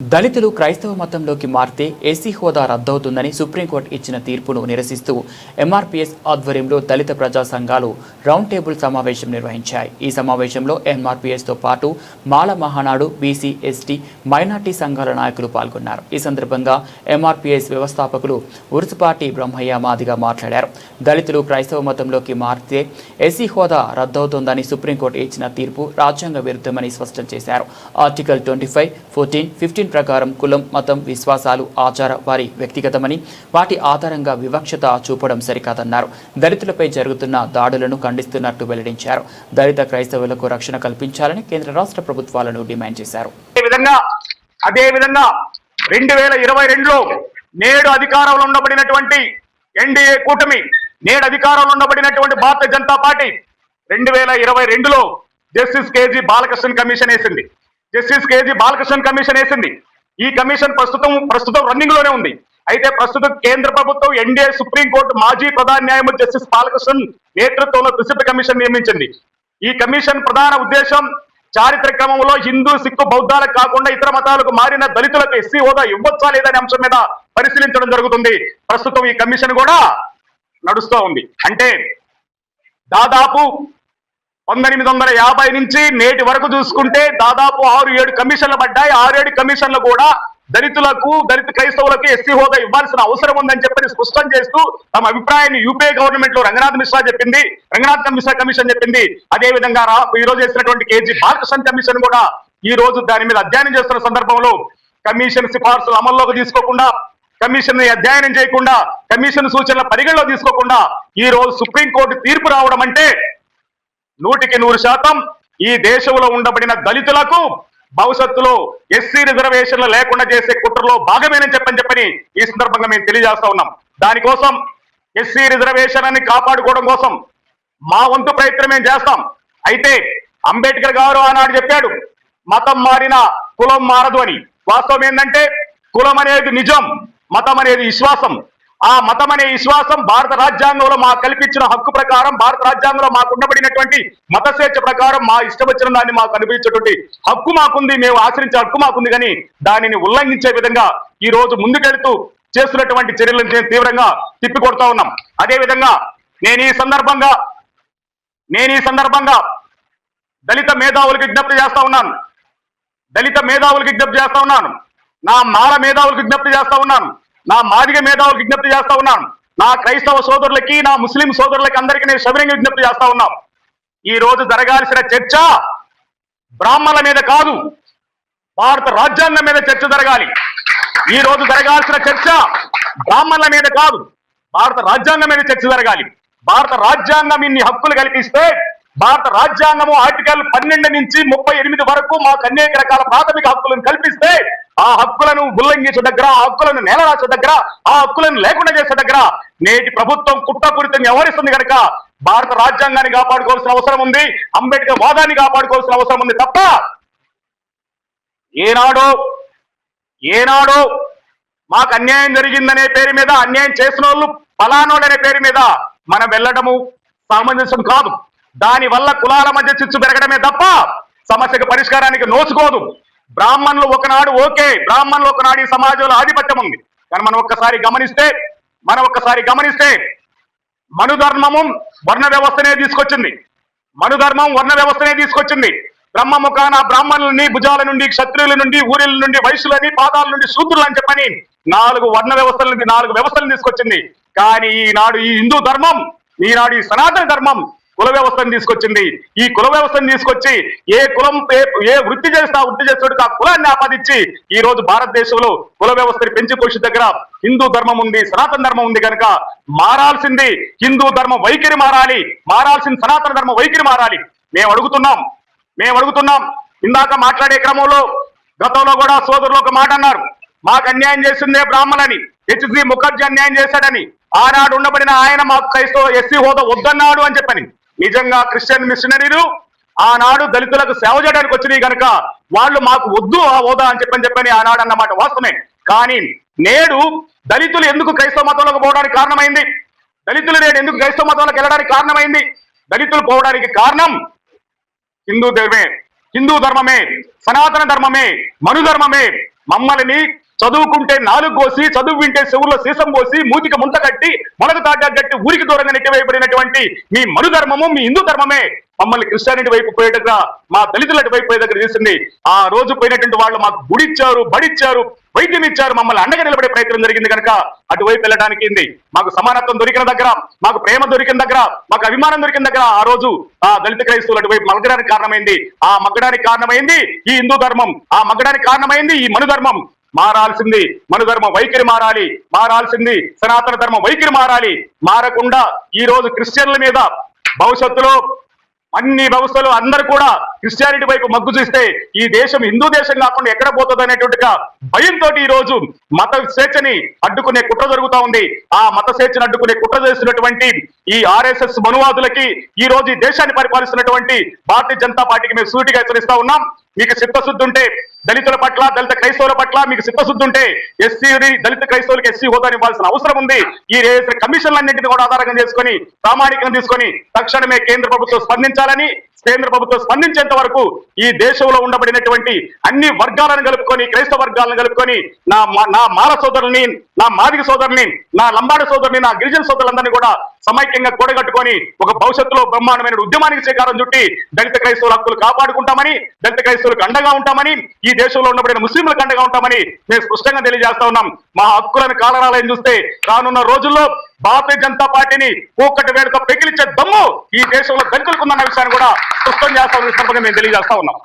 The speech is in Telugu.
దళితులు క్రైస్తవ మతంలోకి మారితే ఎస్సీ హోదా రద్దవుతుందని సుప్రీంకోర్టు ఇచ్చిన తీర్పును నిరసిస్తూ ఎంఆర్పీఎస్ ఆధ్వర్యంలో దళిత ప్రజా సంఘాలు రౌండ్ టేబుల్ సమావేశం నిర్వహించాయి. ఈ సమావేశంలో ఎంఆర్పీఎస్తో పాటు మాల మహానాడు, బీసీ, ఎస్టీ, మైనార్టీ సంఘాల నాయకులు పాల్గొన్నారు. ఈ సందర్భంగా ఎంఆర్పీఎస్ వ్యవస్థాపకులు ఉరుసుపాటి బ్రహ్మయ్య మాదిగా మాట్లాడారు. దళితులు క్రైస్తవ మతంలోకి మారితే ఎస్సీ హోదా రద్దవుతుందని సుప్రీంకోర్టు ఇచ్చిన తీర్పు రాజ్యాంగ విరుద్ధమని స్పష్టం చేశారు. ఆర్టికల్ 25, 14, 15 ప్రకారం కులం, మతం, విశ్వాసాలు, ఆచార వారి వ్యక్తిగతమని వాటి ఆధారంగా వివక్షత చూపడం సరికాదన్నారు. దళితులపై జరుగుతున్న దాడులను ఖండిస్తున్నట్టు వెల్లడించారు. దళిత క్రైస్తవులకు రక్షణ కల్పించాలని కేంద్ర రాష్ట్ర ప్రభుత్వాలను డిమాండ్ చేశారు. అదేవిధంగా 2022లో నేడు అధికారంలో ఉండబడినటువంటి ఎన్డీఏ కూటమి, నేడు అధికారంలో ఉండబడినటువంటి భారతీయ జనతా పార్టీ 2022లో జస్టిస్ కేజీ బాలకృష్ణన్ కమిషన్ వేసింది. ఈ కమిషన్ ప్రస్తుతం రన్నింగ్ లోనే ఉంది. అయితే ప్రస్తుతం కేంద్ర ప్రభుత్వం ఎన్డీఏ సుప్రీంకోర్టు మాజీ ప్రధాన న్యాయమూర్తి జస్టిస్ బాలకృష్ణన్ నేతృత్వంలో త్రిసభ్య కమిషన్ నియమించింది. ఈ కమిషన్ ప్రధాన ఉద్దేశం చారిత్రక క్రమంలో హిందూ, సిక్కు, బౌద్ధాలకు కాకుండా ఇతర మతాలకు మారిన దళితులకు ఎస్సీ హోదా ఇవ్వచ్చా లేదనే అంశం మీద పరిశీలించడం జరుగుతుంది. ప్రస్తుతం ఈ కమిషన్ కూడా నడుస్తూ ఉంది. అంటే దాదాపు 1950 నుంచి నేటి వరకు చూసుకుంటే దాదాపు 6-7 కమిషన్లు పడ్డాయి. 6-7 కమిషన్లు కూడా దళితులకు, దళిత క్రైస్తవులకు ఎస్సీ హోదా ఇవ్వాల్సిన అవసరం ఉందని చెప్పి స్పష్టం చేస్తూ తమ అభిప్రాయాన్ని యూపీఏ గవర్నమెంట్ లో రంగనాథ్ మిశ్రా కమిషన్ చెప్పింది. అదేవిధంగా ఈ రోజు చేసినటువంటి కేజీ బాలకృష్ణ కమిషన్ కూడా ఈ రోజు దాని మీద అధ్యయనం చేస్తున్న సందర్భంలో కమిషన్ సిఫార్సులు అమల్లోకి తీసుకోకుండా, కమిషన్ అధ్యయనం చేయకుండా, కమిషన్ సూచనల పరిగణలో తీసుకోకుండా ఈ రోజు సుప్రీంకోర్టు తీర్పు రావడం అంటే 100% ఈ దేశంలో ఉండబడిన దళితులకు భవిష్యత్తులో ఎస్సీ రిజర్వేషన్లు లేకుండా చేసే కుట్రలో భాగమేనని చెప్పని ఈ సందర్భంగా మేము తెలియజేస్తా ఉన్నాం. దానికోసం ఎస్సీ రిజర్వేషన్ అని కాపాడుకోవడం కోసం మా వంతు ప్రయత్నం మేము చేస్తాం. అయితే అంబేద్కర్ గారు ఆనాడు చెప్పాడు, మతం మారిన కులం మారదు అని. వాస్తవం ఏంటంటే కులం అనేది నిజం, మతం అనేది విశ్వాసం. ఆ మతం అనే విశ్వాసం భారత రాజ్యాంగంలో మాకు కల్పించిన హక్కు ప్రకారం, భారత రాజ్యాంగంలో మాకు ఉండబడినటువంటి మత స్వేచ్ఛ ప్రకారం మా ఇష్టం వచ్చిన దాన్ని మాకు అనిపించేటువంటి హక్కు మాకుంది, మేము ఆచరించే హక్కు మాకుంది. కానీ దానిని ఉల్లంఘించే విధంగా ఈ రోజు ముందుకెళ్తూ చేస్తున్నటువంటి చర్యలను తీవ్రంగా తిప్పికొడతా ఉన్నాం. అదేవిధంగా నేను ఈ సందర్భంగా దళిత మేధావులకు విజ్ఞప్తి చేస్తా ఉన్నాను. నా మాల మేధావులకు విజ్ఞప్తి చేస్తా ఉన్నాను. నా మాదిగ మేధావులకు విజ్ఞప్తి చేస్తా ఉన్నాను. నా క్రైస్తవ సోదరులకి, నా ముస్లిం సోదరులకి అందరికీ నేను సవినయంగా విజ్ఞప్తి చేస్తా ఉన్నాను. ఈ రోజు జరగాల్సిన చర్చ బ్రాహ్మణుల మీద కాదు, భారత రాజ్యాంగం మీద చర్చ జరగాలి. ఈ రోజు జరగాల్సిన చర్చ బ్రాహ్మణుల మీద కాదు, భారత రాజ్యాంగం మీద చర్చ జరగాలి. భారత రాజ్యాంగం ఇన్ని హక్కులు కల్పిస్తే, భారత రాజ్యాంగము ఆర్టికల్ 12 నుంచి 38 వరకు మాకు అనేక రకాల ప్రాథమిక హక్కులను కల్పిస్తే, ఆ హక్కులను ఉల్లంఘించే దగ్గర, ఆ హక్కులను నేలరాసే దగ్గర, ఆ హక్కులను లేకుండా చేసే దగ్గర నేటి ప్రభుత్వం కుట్రపూరితంగా వ్యవహరిస్తుంది కనుక భారత రాజ్యాంగాన్ని కాపాడుకోవాల్సిన అవసరం ఉంది, అంబేద్కర్ వాదాన్ని కాపాడుకోవాల్సిన అవసరం ఉంది తప్ప ఏనాడో మాకు అన్యాయం జరిగిందనే పేరు మీద, అన్యాయం చేసిన వాళ్ళు ఫలానోడనే పేరు మీద మనం వెళ్ళడము సమంజసం కాదు. దానివల్ల కులాల మధ్య చిచ్చు పెరగడమే తప్ప సమస్యకు పరిష్కారానికి నోచుకోదు. బ్రాహ్మణులు ఒకనాడు ఈ సమాజంలో ఆధిపత్యం ఉంది. కానీ మనం ఒక్కసారి గమనిస్తే మనుధర్మము వర్ణ వ్యవస్థనే తీసుకొచ్చింది. బ్రహ్మ ముఖాన బ్రాహ్మణులని, భుజాల నుండి క్షత్రియుల నుండి, ఊరిల నుండి వైశ్యులని, పాదాల నుండి శూద్రులు అని చెప్పని 4 వర్ణ వ్యవస్థల 4 వ్యవస్థలను తీసుకొచ్చింది. కానీ ఈనాడు ఈ హిందూ ధర్మం, ఈనాడు ఈ సనాతన ధర్మం కుల వ్యవస్థను తీసుకొచ్చింది. ఈ కుల వ్యవస్థను తీసుకొచ్చి ఏ వృత్తి చేస్తే ఆ వృత్తి చేసేటికి ఆ కులాన్ని ఆపాదించి ఈ రోజు భారతదేశంలో కుల వ్యవస్థని పెంచి పోషి దగ్గర హిందూ ధర్మం ఉంది, సనాతన ధర్మం ఉంది. కనుక మారాల్సింది హిందూ ధర్మం వైఖరి మారాలి, మారాల్సింది సనాతన ధర్మం వైఖరి మారాలి. మేము అడుగుతున్నాం. ఇందాక మాట్లాడే క్రమంలో గతంలో కూడా సోదరులు ఒక మాట అన్నారు, మాకు అన్యాయం చేసిందే బ్రాహ్మణని, హెచ్సి ముఖర్జీ అన్యాయం చేశాడని. ఆనాడు ఉండబడిన ఆయన మాకు క్రైస్తవ ఎస్సీ హోదా వద్దన్నాడు అని చెప్పని. నిజంగా క్రిస్టియన్ మిషనరీలు ఆనాడు దళితులకు సేవ చేయడానికి వచ్చినాయి కనుక వాళ్ళు మాకు వద్దు ఆ హోదా అని చెప్పని ఆనాడు అన్నమాట వాస్తవమే. కానీ నేడు దళితులు ఎందుకు క్రైస్తవ మతంలోకి పోవడానికి కారణమైంది? దళితులు పోవడానికి కారణం హిందూ ధర్మే. హిందూ ధర్మమే, సనాతన ధర్మమే, మను ధర్మమే మమ్మల్ని చదువుకుంటే నాలుగు కోసి, చదువు వింటే చెవుల్లో సీసం పోసి, మూతికి ముంత కట్టి, మొలక తాటా కట్టి ఊరికి దూరంగా నెట్టివేయబడినటువంటి మీ మను ధర్మము, మీ హిందూ ధర్మమే మమ్మల్ని క్రిస్టియానిటీ వైపు పోయేటట్టుగా, మా దళితుల వైపు పోయే దగ్గర చేసింది. ఆ రోజు పోయినటువంటి వాళ్ళు మాకు గుడిచ్చారు, బడిచ్చారు, వైద్యం ఇచ్చారు, మమ్మల్ని అండగా నిలబడే ప్రయత్నం జరిగింది కనుక అటువైపు వెళ్ళడానికి మాకు సమానత్వం దొరికిన దగ్గర, మాకు ప్రేమ దొరికిన దగ్గర, మాకు అభిమానం దొరికిన దగ్గర ఆ రోజు ఆ దళిత క్రైస్తవులు అటువైపు మగ్గడానికి కారణమైంది. ఆ మగ్గడానికి కారణమైంది ఈ హిందూ ధర్మం, ఆ మగ్గడానికి కారణమైంది ఈ మను ధర్మం. మారాల్సింది మను ధర్మ వైఖరి మారాలి, మారాల్సింది సనాతన ధర్మ వైఖరి మారాలి. మారకుండా ఈ రోజు క్రిస్టియన్ల మీద భవిష్యత్తులో అన్ని వ్యవస్థలు అందరూ కూడా క్రిస్టియానిటీ వైపు మగ్గు చూస్తే ఈ దేశం హిందూ దేశం కాకుండా ఎక్కడ పోతుంది అనేటువంటిగా భయంతో ఈ రోజు మత స్వేచ్ఛని అడ్డుకునే కుట్ర జరుగుతా ఉంది. ఆ మత స్వేచ్ఛను అడ్డుకునే కుట్ర చేస్తున్నటువంటి ఈ ఆర్ఎస్ఎస్ మనువాదులకి ఈ రోజు ఈ దేశాన్ని పరిపాలిస్తున్నటువంటి భారతీయ జనతా పార్టీకి మేము సూటిగా హెచ్చరిస్తా ఉన్నాం. మీకు చిత్తశుద్ధి ఉంటే దళితుల పట్ల, దళిత క్రైస్తవుల పట్ల మీకు చిత్తశుద్ధి ఉంటే ఎస్సీ దళిత క్రైస్తవులకు ఎస్సీ హోదా ఇవ్వాల్సిన అవసరం ఉంది. ఈ కమిషన్లన్నింటినీ కూడా ఆధారంగా చేసుకొని ప్రామాణికంగా తీసుకొని తక్షణమే కేంద్ర ప్రభుత్వం స్పందించాలని, కేంద్ర ప్రభుత్వం స్పందించేంత వరకు ఈ దేశంలో ఉండబడినటువంటి అన్ని వర్గాలను కలుపుకొని, క్రైస్తవ వర్గాలను కలుపుకొని నా మాల సోదరుల్ని, నా మాదిగ సోదరుని, నా లంబాడ సోదరుని, నా గిరిజన సోదరులందరినీ కూడా సమైక్యంగా కూడగట్టుకొని ఒక భవిష్యత్తులో బ్రహ్మాండమైన ఉద్యమానికి శ్రీకారం చుట్టి దళిత క్రైస్తవుల హక్కులు కాపాడుకుంటామని, దళిత క్రైస్తవులకు అండగా ఉంటామని, ఈ దేశంలో ఉండబడిన ముస్లింలకు అండగా ఉంటామని మేము స్పష్టంగా తెలియజేస్తా ఉన్నాం. మా హక్కులను కాలరాలని చూస్తే రానున్న రోజుల్లో భారతీయ జనతా పార్టీని ఒక్కటి వేడుక పెకిలిచ్చే దమ్ము ఈ దేశంలో దళితులకు ఉందన్న విషయాన్ని కూడా స్పష్టం చేస్తా ఉన్న సందర్భంగా మేము తెలియజేస్తా ఉన్నాం.